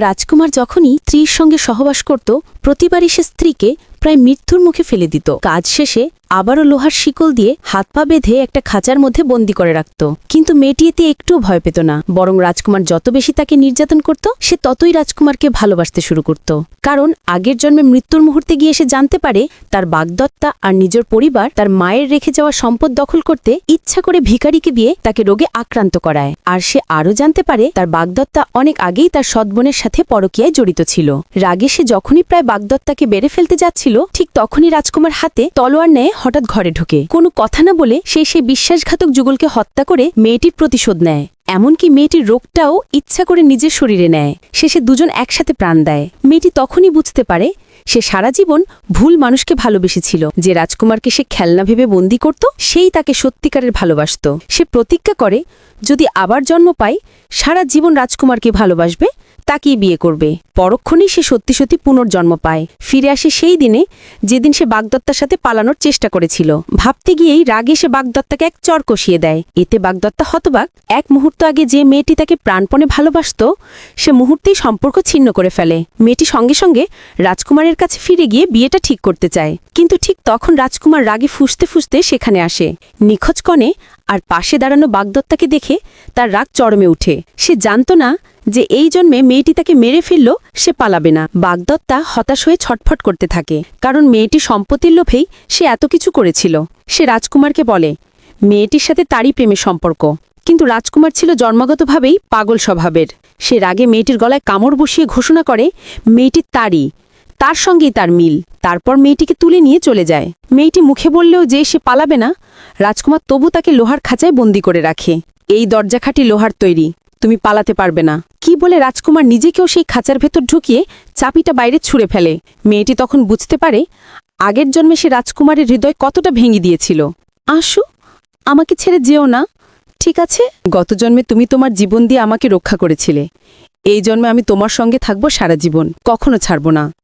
রাজকুমার যখনই স্ত্রীর সঙ্গে সহবাস করত প্রতিবারই সে স্ত্রীকে প্রায় মৃত্যুর মুখে ফেলে দিত। কাজ শেষে আবারও লোহার শিকল দিয়ে হাত পা বেঁধে একটা খাঁচার মধ্যে বন্দি করে রাখত। কিন্তু মেয়েটি এতে একটুও ভয় পেত না, বরং রাজকুমার যত বেশি তাকে নির্যাতন করত সে ততই রাজকুমারকে ভালোবাসতে শুরু করত। কারণ আগের জন্মে মৃত্যুর মুহূর্তে গিয়ে সে জানতে পারে তার বাগদত্তা আর নিজের পরিবার তার মায়ের রেখে যাওয়া সম্পদ দখল করতে ইচ্ছা করে ভিখারিকে দিয়ে তাকে রোগে আক্রান্ত করায়। আর সে আরও জানতে পারে তার বাগদত্তা অনেক আগেই তার সৎবোনের সাথে পরকীয়ায় জড়িত ছিল। রাগে সে যখনই প্রায় বাগদত্তাকে বেড়ে ফেলতে যাচ্ছিল ঠিক তখনই রাজকুমার হাতে তলোয়ার নেয় হঠাৎ ঘরে ঢুকে। কোনো কথা না বলে সে সেই বিশ্বাসঘাতক যুগলকে হত্যা করে মেয়েটির প্রতিশোধ নেয়। এমনকি মেয়েটির রোগটাও ইচ্ছা করে নিজের শরীরে নেয়। শেষে দুজন একসাথে প্রাণ দেয়। মেয়েটি তখনই বুঝতে পারে সে সারা জীবন ভুল মানুষকে ভালোবেসেছিল। যে রাজকুমারকে সে খেলনা ভেবে বন্দি করত সেই তাকে সত্যিকারের ভালোবাসত। সে প্রতিজ্ঞা করে যদি আবার জন্ম পায় সারা জীবন রাজকুমারকে ভালোবাসবে, তাকেই বিয়ে করবে। পরক্ষণেই সে সত্যি সত্যি পুনর্জন্ম পায়। ফিরে আসে সেই দিনে যেদিন সে বাগদত্তার সাথে পালানোর চেষ্টা করেছিল। ভাবতে গিয়েই রাগে সে বাগদত্তাকে এক চর কষিয়ে দেয়। এতে বাগদত্তা হতবাক। এক মুহূর্ত আগে যে মেয়েটি তাকে প্রাণপণে ভালোবাসত সে মুহূর্তেই সম্পর্ক ছিন্ন করে ফেলে। মেয়েটি সঙ্গে সঙ্গে রাজকুমারের কাছে ফিরে গিয়ে বিয়েটা ঠিক করতে চায়। কিন্তু ঠিক তখন রাজকুমার রাগে ফুঁসতে ফুঁসতে সেখানে আসে। নিখোঁজ কনে আর পাশে দাঁড়ানো বাগদত্তাকে দেখে তার রাগ চরমে উঠে। সে জানত না যে এই জন্মে মেয়েটি তাকে মেরে ফেলল সে পালাবে না। বাগদত্তা হতাশ হয়ে ছটফট করতে থাকে, কারণ মেয়েটি সম্পত্তির লোভেই সে এত কিছু করেছিল। সে রাজকুমারকে বলে মেয়েটির সাথে তারই প্রেমের সম্পর্ক, কিন্তু রাজকুমার ছিল জন্মগতভাবেই পাগল স্বভাবের। সে রাগে মেয়েটির গলায় কামড় বসিয়ে ঘোষণা করে মেয়েটি তার সঙ্গেই তার মিল। তারপর মেয়েটিকে তুলে নিয়ে চলে যায়। মেয়েটি মুখে বললেও যে সে পালাবে না, রাজকুমার তবু তাকে লোহার খাঁচায় বন্দি করে রাখে। এই দরজাখাটি লোহার তৈরি, তুমি পালাতে পারবে না কি বলে রাজকুমার নিজেকেও সেই খাঁচার ভেতর ঢুকিয়ে চাবিটা বাইরে ছুঁড়ে ফেলে। মেয়েটি তখন বুঝতে পারে আগের জন্মে সে রাজকুমারের হৃদয় কতটা ভেঙে দিয়েছিল। আসু, আমাকে ছেড়ে যেও না, ঠিক আছে? গত জন্মে তুমি তোমার জীবন দিয়ে আমাকে রক্ষা করেছিলে। এই জন্মে আমি তোমার সঙ্গে থাকবো সারা জীবন, কখনো ছাড়ব না।